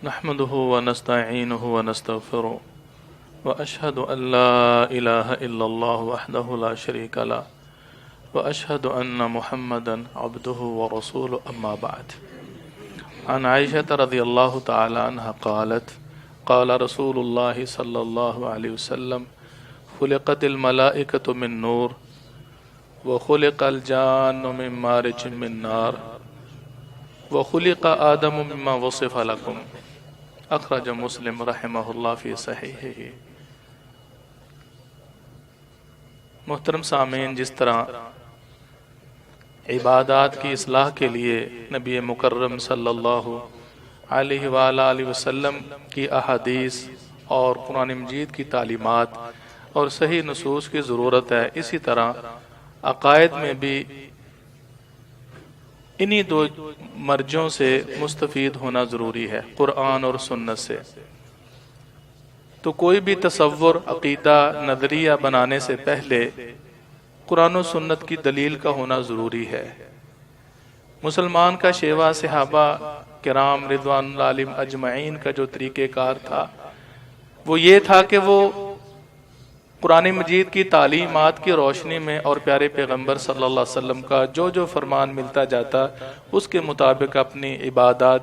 نحمده ونستعينه ونستغفره وأشهد أن لا إله إلا الله وحده لا شريك له وأشهد أن محمدا عبده ورسوله أما بعد. عن عائشة رضي الله تعالى عنها قالت قال رسول الله صلى الله عليه وسلم خلقت الملائكة من نور وخلق الجان من مارج من نار وخلق آدم مما وصف لكم. اخرج مسلم رحمہ اللہ فی صحیحہ. محترم سامعین، جس طرح عبادات کی اصلاح کے لیے نبی مکرم صلی اللہ علیہ وآلہ وسلم کی احادیث اور قرآن مجید کی تعلیمات اور صحیح نصوص کی ضرورت ہے، اسی طرح عقائد میں بھی انہی دو مرجوں سے مستفید ہونا ضروری ہے، قرآن اور سنت سے. تو کوئی بھی تصور، عقیدہ، نظریہ بنانے سے پہلے قرآن و سنت کی دلیل کا ہونا ضروری ہے. مسلمان کا شیوا صحابہ کرام رضوان اللہ علیہم اجمعین کا جو طریقہ کار تھا وہ یہ تھا کہ وہ قرآن مجید کی تعلیمات کی روشنی میں اور پیارے پیغمبر صلی اللہ علیہ وسلم کا جو جو فرمان ملتا جاتا اس کے مطابق اپنی عبادات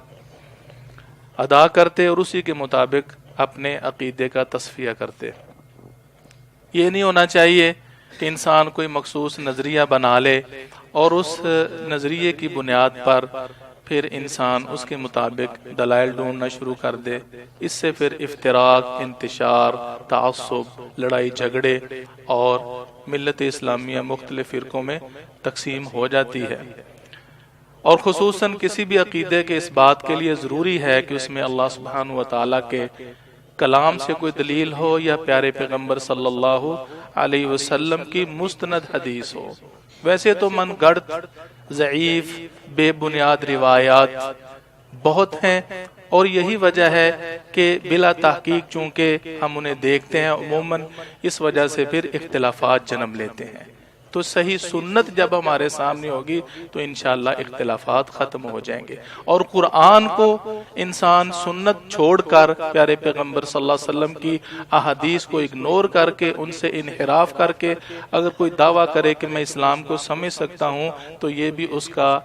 ادا کرتے اور اسی کے مطابق اپنے عقیدے کا تصفیہ کرتے. یہ نہیں ہونا چاہیے کہ انسان کوئی مخصوص نظریہ بنا لے اور اس نظریے کی بنیاد پر پھر انسان اس کے مطابق دلائل ڈھونڈنا شروع کر دے. اس سے پھر افتراق، انتشار، تعصب، لڑائی جھگڑے اور ملت اسلامیہ مختلف فرقوں میں تقسیم ہو جاتی ہے. اور خصوصاً کسی بھی عقیدے کے اس بات کے لیے ضروری ہے کہ اس میں اللہ سبحانہ و تعالیٰ کے کلام سے کوئی دلیل ہو یا پیارے پیغمبر صلی اللہ علیہ وسلم کی مستند حدیث ہو. ویسے تو من گڑھ، ضعیف، بے بنیاد روایات بہت ہیں، اور یہی وجہ ہے کہ بلا تحقیق چونکہ ہم انہیں دیکھتے ہیں عموماً، اس وجہ سے پھر اختلافات جنم لیتے ہیں. تو صحیح سنت جب ہمارے سامنے ہوگی تو انشاءاللہ اختلافات ختم ہو جائیں گے. اور قرآن کو انسان سنت چھوڑ کر پیارے پیغمبر صلی اللہ علیہ وسلم کی احادیث کو اگنور کر کے ان سے انحراف کر کے اگر کوئی دعویٰ کرے کہ میں اسلام کو سمجھ سکتا ہوں تو یہ بھی اس کا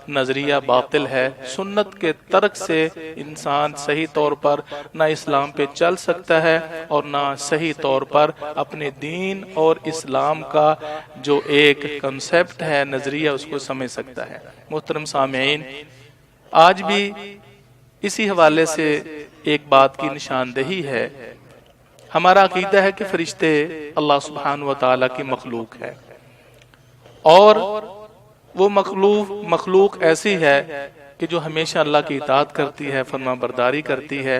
نظریہ باطل ہے. سنت کے ترک سے انسان صحیح طور پر نہ اسلام پہ چل سکتا ہے اور نہ صحیح طور پر اپنے دین اور اسلام کا جو ایک کنسپٹ ہے، نظریہ، اس کو سمجھ سکتا ہے. محترم سامعین، آج بھی اسی حوالے سے ایک بات کی نشاندہی ہے. ہمارا عقیدہ ہے کہ فرشتے اللہ سبحانہ و تعالیٰ کی مخلوق ہے، اور وہ مخلوق ایسی ہے کہ جو ہمیشہ اللہ کی اطاعت کرتی ہے، فرما برداری کرتی ہے.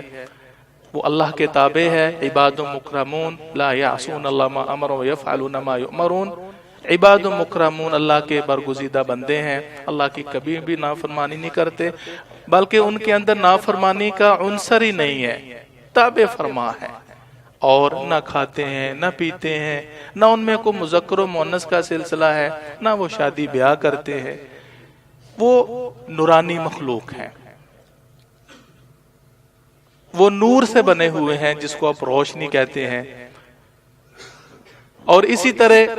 وہ اللہ کے تابع ہے. عباد مکرمون لا یعصون اللہ ما امر ویفعلون ما یؤمرون. عباد مکرمون اللہ کے برگزیدہ بندے ہیں، اللہ کی کبھی بھی نافرمانی نہیں کرتے، بلکہ ان کے اندر نافرمانی کا عنصر ہی نہیں ہے، تابع فرما ہے. اور نہ کھاتے ہیں، نہ پیتے ہیں، نہ ان میں کوئی مذکر و مؤنث کا سلسلہ ہے، نہ وہ شادی بیاہ کرتے ہیں. وہ نورانی مخلوق ہیں، وہ نور سے بنے ہوئے ہیں جس کو آپ روشنی کہتے ہیں. اور اسی طرح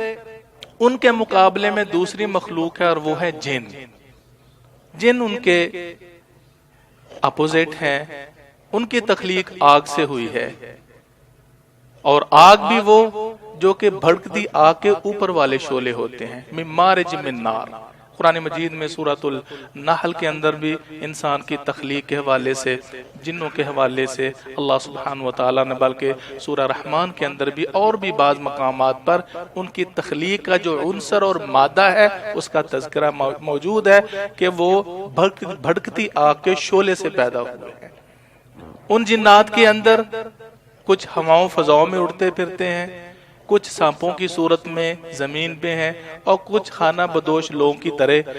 ان کے مقابلے میں دوسری مخلوق ہے اور وہ ہے جن. جن ان کے اپوزٹ ہیں. ان کی تخلیق آگ سے ہوئی ہے، اور آگ بھی وہ جو کہ بھڑکتی آگ کے اوپر والے شعلے ہوتے ہیں. من مارج من نار. قرآن مجید میں سورۃ النحل کے اندر بھی انسان کی تخلیق کے حوالے سے، جنوں کے حوالے سے اللہ سبحانہ و تعالیٰ نے، بلکہ سورہ رحمان کے اندر بھی اور بھی بعض مقامات پر ان کی تخلیق کا جو عنصر اور مادہ ہے اس کا تذکرہ موجود ہے کہ وہ بھڑکتی آگ کے شعلے سے پیدا ہوئے ہیں. ان جنات کے اندر کچھ ہواؤں فضاؤں میں اڑتے پھرتے ہیں، کچھ سانپوں کی صورت میں زمین پہ ہیں، اور کچھ خانہ بدوش لوگوں کی طرح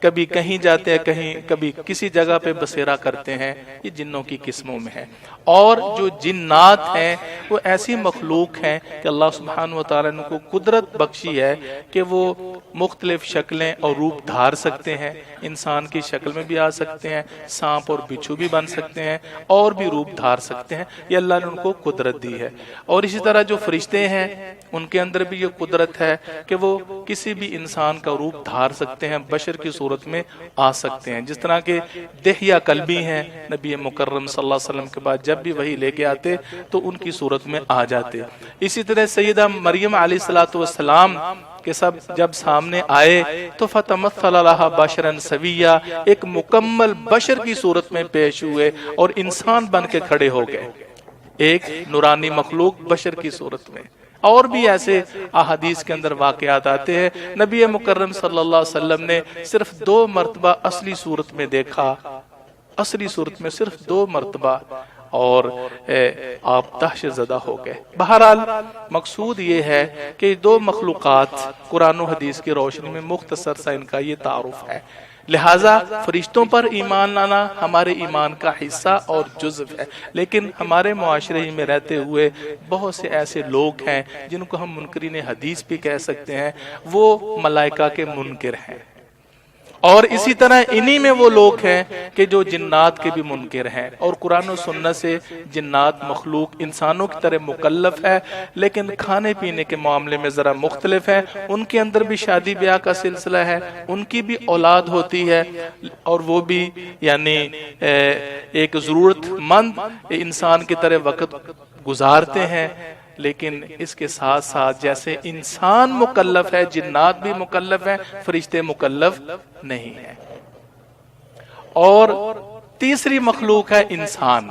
کبھی کہیں جاتے ہیں, کبھی کسی جگہ پہ بسیرا کرتے ہیں, یہ جنوں کی قسموں میں ہے. اور جو جنات ہیں وہ ایسی مخلوق ہیں کہ اللہ سبحانہ و تعالیٰ نے کو قدرت بخشی ہے کہ وہ مختلف شکلیں اور روپ دھار سکتے ہیں. انسان کی شکل میں بھی آ سکتے ہیں, سانپ اور بچھو بھی بن سکتے ہیں, اور بھی روپ دھار سکتے ہیں. یہ اللہ نے ان کو قدرت دی ہے. اور اسی طرح جو فرشتے ہیں ان کے اندر بھی یہ قدرت ہے کہ وہ کسی بھی انسان کا روپ دھار سکتے ہیں, بشر کی صورت میں آ سکتے ہیں. جس طرح کے دہیا کلبی ہیں, نبی مکرم صلی اللہ علیہ وسلم کے بعد جب بھی وہی لے کے آتے تو ان کی صورت میں آ جاتے. اسی طرح سیدہ مریم علیہ السلام کہ سب جب سامنے آئے تو فتمثل لها بشرا سویا, ایک مکمل بشر کی صورت میں پیش ہوئے اور انسان بن کے کھڑے ہو گئے, ایک نورانی مخلوق بشر کی صورت میں. اور بھی ایسے احادیث کے اندر واقعات آتے ہیں. نبی مکرم صلی اللہ علیہ وسلم نے صرف 2 مرتبہ اصلی صورت میں دیکھا, اصلی صورت میں صرف 2 مرتبہ, اور آپ دہشت زدہ ہو گئے. بہرحال مقصود یہ ہے کہ 2 مخلوقات قرآن و حدیث کی روشنی میں مختصر سا ان کا یہ تعارف ہے. لہٰذا فرشتوں پر ایمان لانا ہمارے ایمان کا حصہ اور جزو ہے. لیکن ہمارے معاشرے میں رہتے ہوئے بہت سے ایسے لوگ ہیں جن کو ہم منکرین حدیث بھی کہہ سکتے ہیں, وہ ملائکہ کے منکر ہیں. اور اسی طرح انہی میں وہ لوگ ہیں کہ جو جنات کے بھی منکر ہیں. اور قرآن و سنت سے جنات مخلوق انسانوں کی طرح مکلف ہے, لیکن کھانے پینے کے معاملے میں ذرا مختلف ہے. ان کے اندر بھی شادی بیاہ کا سلسلہ ہے, ان کی بھی اولاد ہوتی ہے, اور وہ بھی یعنی ایک ضرورت مند انسان کی طرح وقت گزارتے ہیں. لیکن اس کے ساتھ ساتھ جیسے انسان مکلف ہے, جنات بھی مکلف ہیں, فرشتے مکلف نہیں ہیں. اور تیسری مخلوق ہے انسان.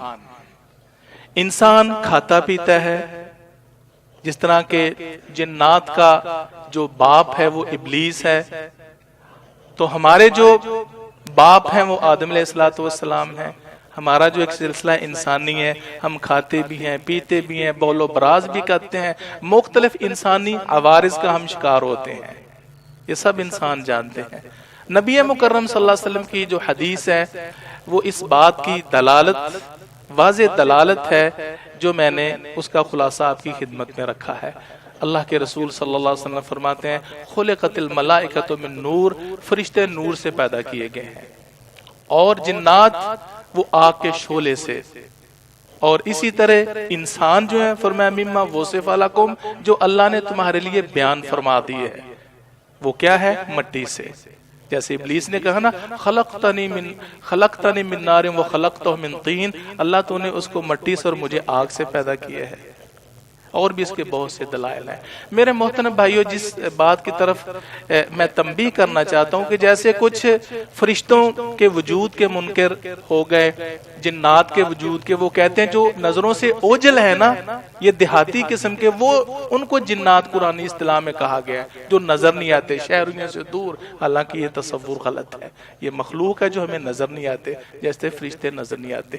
انسان کھاتا پیتا ہے, جس طرح کہ جنات کا جو باپ ہے وہ ابلیس ہے, تو ہمارے جو باپ ہیں وہ آدم علیہ السلام ہیں. ہمارا جو ایک سلسلہ انسانی ہے, ہم کھاتے بھی ہیں, پیتے بھی ہیں, بول و براز بھی کرتے ہیں, مختلف انسانی عوارض کا ہم شکار ہوتے ہیں. یہ سب انسان جانتے ہیں. نبی مکرم صلی اللہ علیہ وسلم کی جو حدیث ہے وہ اس بات کی دلالت, واضح دلالت ہے, جو میں نے اس کا خلاصہ آپ کی خدمت میں رکھا ہے. اللہ کے رسول صلی اللہ علیہ وسلم فرماتے ہیں, خلقت الملائکۃ من نور, فرشتے نور سے پیدا کیے گئے ہیں, اور جنات وہ آگ کے شعلے سے. اور اسی طرح انسان جو ہے فرمایا مما وصف لکم, جو اللہ نے تمہارے لیے بیان فرما دی ہے, وہ کیا ہے, مٹی سے. جیسے ابلیس نے کہا نا, خلقتنی من نار و خلقتہ من طین, اللہ تو نے اس کو مٹی سے اور مجھے آگ سے پیدا کیا ہے. اور بھی اس کے بہت سے دلائل ہیں. میرے محترم بھائیوں, جس بات کی طرف میں تنبیہ کرنا چاہتا ہوں کہ جیسے کچھ فرشتوں کے وجود کے منکر ہو گئے, جنات کے وجود کے, وہ کہتے ہیں جو نظروں سے اوجل ہے نا, یہ دیہاتی قسم کے, وہ ان کو جنات قرآنی اصطلاح میں کہا گیا ہے, جو نظر نہیں آتے, شہریوں سے دور. حالانکہ یہ تصور غلط ہے. یہ مخلوق ہے جو ہمیں نظر نہیں آتے, جیسے فرشتے نظر نہیں آتے.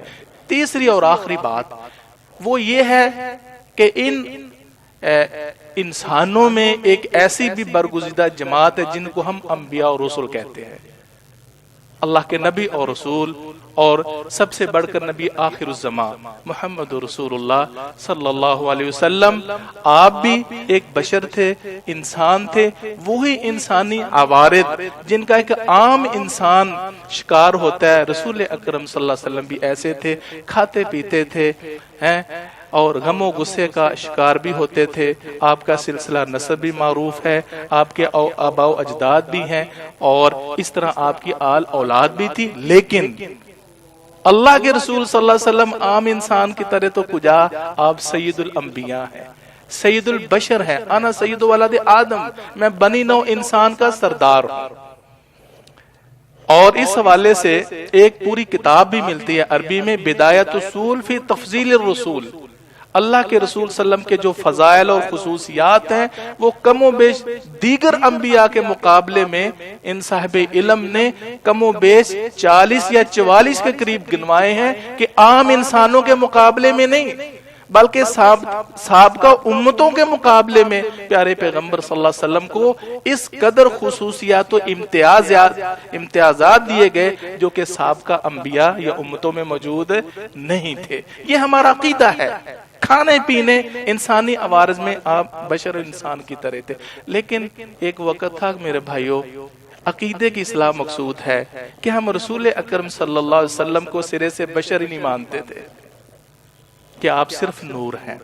تیسری اور آخری بات وہ یہ ہے کہ ان انسانوں میں ایک ایسی بھی برگزیدہ جماعت ہے جن کو ہم انبیاء اور رسول کہتے ہیں. اللہ کے نبی اور رسول, اور سب سے بڑھ کر نبی آخر الزمان محمد رسول اللہ صلی اللہ علیہ وسلم. آپ بھی ایک بشر تھے, انسان تھے, وہی انسانی عوارض جن کا ایک عام انسان شکار ہوتا ہے. رسول اکرم صلی اللہ علیہ وسلم بھی ایسے تھے, کھاتے پیتے تھے, اور غم و غصے کا شکار بھی ہوتے تھے. آپ کا سلسلہ نسب بھی معروف ہے, آپ کے آباء و اجداد بھی ہیں, اور اس طرح آپ کی آل اولاد بھی تھی. لیکن اللہ کے رسول صلی اللہ علیہ وسلم عام انسان کی طرح تو کجا, آپ سید الانبیاء ہیں, سید البشر ہیں. انا سید ولد آدم, میں بنی نوع انسان کا سردار ہوں. اور اس حوالے سے ایک پوری کتاب بھی ملتی ہے عربی میں, بدایت اصول فی تفضیل الرسول. اللہ کے رسول صلی اللہ علیہ وسلم کے جو فضائل اور خصوصیات ہیں وہ کم و بیش دیگر انبیاء کے مقابلے میں ان صاحب علم نے کم و بیش 40 یا 44 کے قریب گنوائے ہیں, کہ عام انسانوں کے مقابلے میں نہیں. بلکہ سابقہ امتوں کے مقابلے میں پیارے پیغمبر صلی اللہ علیہ وسلم کو اس قدر خصوصیات و امتیازات دیے گئے جو کہ سابقہ انبیاء یا امتوں میں موجود نہیں تھے. یہ ہمارا عقیدہ ہے. کھانے پینے انسانی عوارض میں آپ بشر انسان کی طرح تھے. لیکن ایک وقت تھا میرے بھائیوں، عقیدے کی اصلاح مقصود ہے کہ ہم رسول اکرم صلی اللہ علیہ وسلم کو سرے سے بشر ہی نہیں مانتے تھے کہ آپ صرف نور ہیں.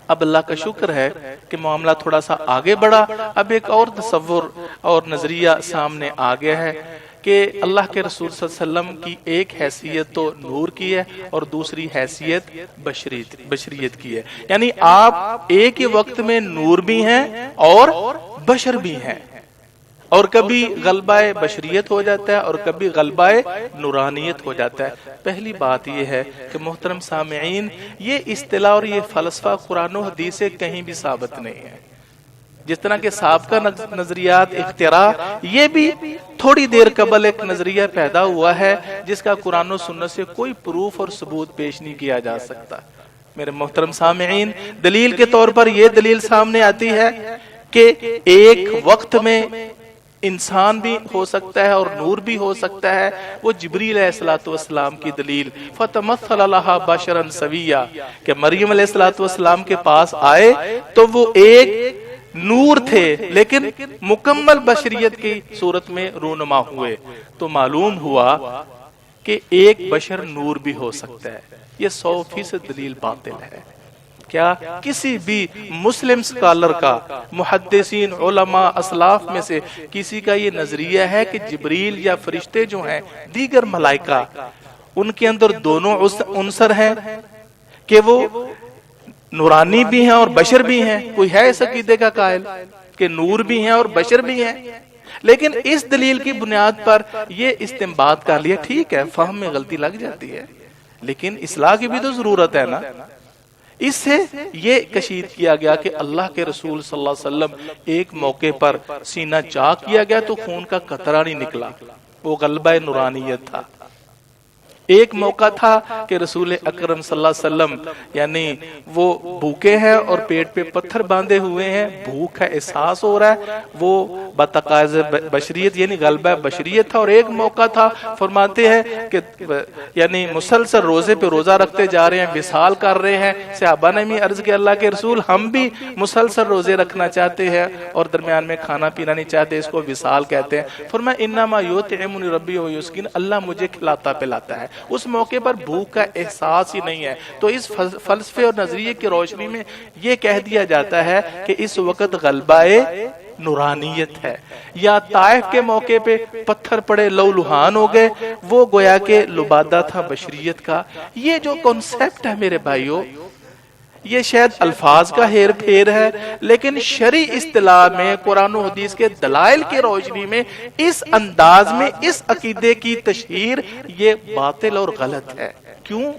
اب اللہ کا شکر ہے کہ معاملہ تھوڑا سا آگے بڑھا. اب ایک اور تصور اور نظریہ سامنے آ گیا ہے کہ اللہ کے رسول صلی اللہ علیہ وسلم کی ایک حیثیت تو نور کی ہے اور دوسری حیثیت بشریت کی ہے. یعنی آپ ایک ہی وقت میں نور بھی ہیں اور بشر بھی ہیں، اور کبھی غلبہ بشریت ہو جاتا ہے اور کبھی غلبہ نورانیت ہو جاتا ہے. پہلی بات یہ ہے کہ محترم سامعین، یہ اصطلاح اور یہ فلسفہ قرآن و حدیث سے کہیں بھی ثابت نہیں ہے. جس طرح کے سابقہ نظریات اختراع، یہ بھی تھوڑی دیر قبل ایک نظریہ پیدا ہوا ہے جس کا قرآن و سنت سے کوئی پروف اور ثبوت پیش نہیں کیا جا سکتا. میرے محترم سامعین، دلیل کے طور پر یہ دلیل سامنے آتی ہے کہ ایک وقت میں انسان بھی ہو سکتا ہے اور نور بھی ہو سکتا ہے. وہ جبریل علیہ السلام کی دلیل فَتَمَثَّلَ لَهَا بَشَرًا سَوِيًّا کہ مریم علیہ السلام کے پاس آئے تو وہ ایک نور تھے لیکن مکمل بشریت کی صورت میں رونما ہوئے. تو معلوم ہوا کہ ایک بشر نور بھی ہو سکتا ہے. یہ 100% دلیل باطل ہے. کیا کسی بھی مسلم سکالر کا، محدثین علماء اسلاف میں سے کسی کا یہ نظریہ ہے کہ جبریل یا فرشتے جو ہیں دیگر ملائکہ، ان کے اندر دونوں عنصر ہیں کہ وہ نورانی بھی ہیں اور بشر بھی ہیں؟ کوئی ہے اس عقیدے کا قائل کہ نور بھی ہیں اور بشر بھی ہیں؟ لیکن اس دلیل کی بنیاد پر یہ استنباط کر لیا. ٹھیک ہے، فہم میں غلطی لگ جاتی ہے لیکن اصلاح کی بھی تو ضرورت ہے نا. اس سے یہ کشید کیا گیا کہ اللہ کے رسول صلی اللہ علیہ وسلم ایک موقع پر سینہ چاک کیا گیا تو خون کا قطرہ نہیں نکلا، وہ غلبہ نورانیت تھا. ایک موقع تھا کہ رسول اکرم صلی اللہ علیہ وسلم یعنی وہ بھوکے ہیں اور پیٹ پہ پتھر باندھے ہوئے ہیں، بھوک کا احساس ہو رہا ہے، وہ بتقاض بشریت یعنی غلبہ بشریت تھا. اور ایک موقع تھا فرماتے ہیں کہ یعنی مسلسل روزے پہ روزہ رکھتے جا رہے ہیں، وصال کر رہے ہیں. صحابہ نے بھی عرض کیا اللہ کے رسول ہم بھی مسلسل روزے رکھنا چاہتے ہیں اور درمیان میں کھانا پینا نہیں چاہتے، اس کو وصال کہتے ہیں. فرمایا انما یطعمنی ربی ویسقین، اللہ مجھے کھلاتا پلاتا ہے. اس موقع پر بھوک کا احساس ہی نہیں ہے. تو اس فلسفے اور نظریے کی روشنی میں یہ کہہ دیا جاتا ہے کہ اس وقت غلبہ نورانیت ہے. یا طائف کے موقع پہ پتھر پڑے لو لہان ہو گئے، وہ گویا کہ لبادہ تھا بشریت کا. یہ جو کنسپٹ ہے میرے بھائیوں، یہ شاید الفاظ کا ہیر پھیر ہے لیکن شرعی اصطلاح میں قرآن و حدیث کے دلائل کی روشنی میں اس انداز میں اس عقیدے کی تشہیر یہ باطل اور غلط ہے. کیوں؟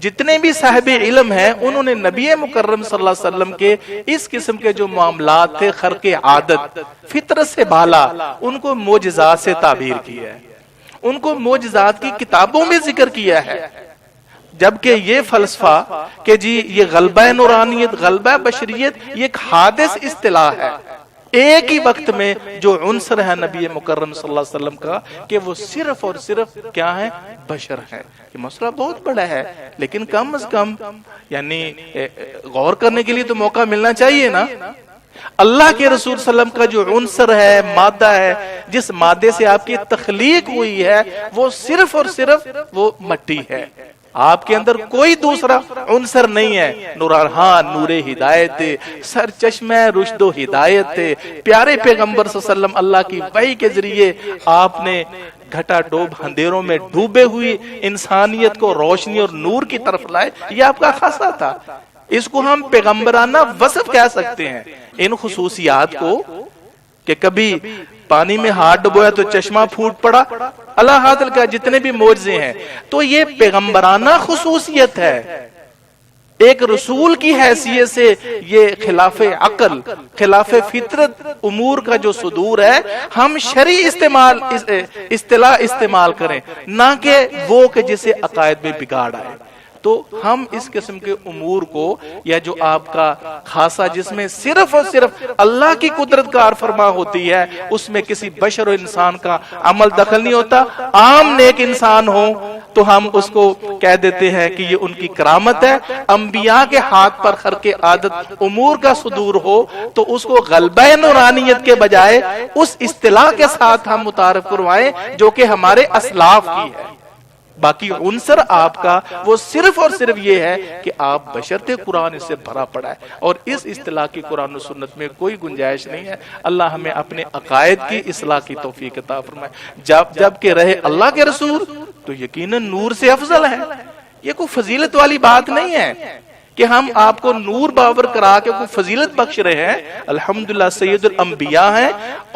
جتنے بھی صاحب علم ہیں انہوں نے نبی مکرم صلی اللہ علیہ وسلم کے اس قسم کے جو معاملات تھے خرق عادت، فطرت سے بالا، ان کو معجزات سے تعبیر کیا ہے، ان کو معجزات کی کتابوں میں ذکر کیا ہے. جبکہ یہ فلسفہ کہ جی یہ غلبہ نورانیت، غلبہ بشریت، یہ ایک حادث اصطلاح ہے. ایک ہی وقت میں جو عنصر ہے نبی مکرم صلی اللہ علیہ وسلم کا کہ وہ صرف اور صرف کیا ہے؟ بشر ہے. یہ مسئلہ بہت بڑا ہے لیکن کم از کم یعنی غور کرنے کے لیے تو موقع ملنا چاہیے نا. اللہ کے رسول صلی اللہ علیہ وسلم کا جو عنصر ہے، مادہ ہے، جس مادے سے آپ کی تخلیق ہوئی ہے، وہ صرف اور صرف وہ مٹی ہے. آپ کے اندر کوئی دوسرا عنصر نہیں ہے. نور ہدایت، سر چشمہ رشد و ہدایت تھے. پیارے پیغمبر صلی اللہ علیہ وسلم اللہ کی وحی کے ذریعے آپ نے گھٹا ڈوب اندھیروں میں ڈوبے ہوئی انسانیت کو روشنی اور نور کی طرف لائے. یہ آپ کا خاصہ تھا. اس کو ہم پیغمبرانہ وصف کہہ سکتے ہیں. ان خصوصیات کو کہ کبھی پانی میں ہاتھ ڈبویا تو چشمہ پھوٹ پڑا، اللہ حاضر کا جتنے بھی معجزے ہیں، تو یہ پیغمبرانہ خصوصیت ہے. ایک رسول کی حیثیت سے یہ خلاف عقل، خلاف فطرت امور کا جو صدور ہے، ہم شرعی اصطلاح استعمال کریں، نہ کہ وہ کہ جسے عقائد میں بگاڑ آئے. تو ہم اس قسم کے امور کو یا جو آپ کا خاصا جس میں صرف اور صرف اللہ کی قدرت کار فرما ہوتی ہے، اس میں کسی بشر و انسان کا عمل دخل نہیں ہوتا، عام نیک انسان ہو تو ہم اس کو کہہ دیتے ہیں کہ یہ ان کی کرامت ہے۔ انبیاء کے ہاتھ پر خرق عادت امور کا صدور ہو تو اس کو غلبہ نورانیت کے بجائے اس اصطلاح کے ساتھ ہم متعارف کروائیں جو کہ ہمارے اسلاف کی ہے۔ باقی عنصر آپ کا وہ صرف اور صرف یہ ہے کہ آپ بشرط قرآن سے بھرا پڑا ہے، اور اس اصطلاح کی قرآن و سنت میں کوئی گنجائش نہیں ہے۔ اللہ ہمیں اپنے عقائد کی اصلاح کی توفیق عطا فرمائے۔ جب کہ رہے اللہ کے رسول تو یقیناً نور سے افضل ہے۔ یہ کوئی فضیلت والی بات نہیں ہے کہ ہم آپ کو نور باور کرا کے کوئی فضیلت بخش رہے ہیں۔ الحمدللہ سید الانبیاء ہیں،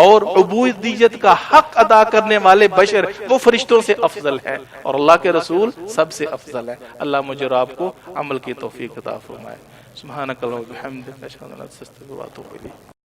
اور عبودیت کا حق ادا کرنے والے بشر وہ فرشتوں سے افضل ہے، اور اللہ کے رسول سب سے افضل ہے۔ اللہ مجھے اور آپ کو عمل کی توفیق عطا فرمائے۔ سبحانک اللہم و بحمدک، اشہد ان لا الہ الا انت، استغفرک و اتوب الیک۔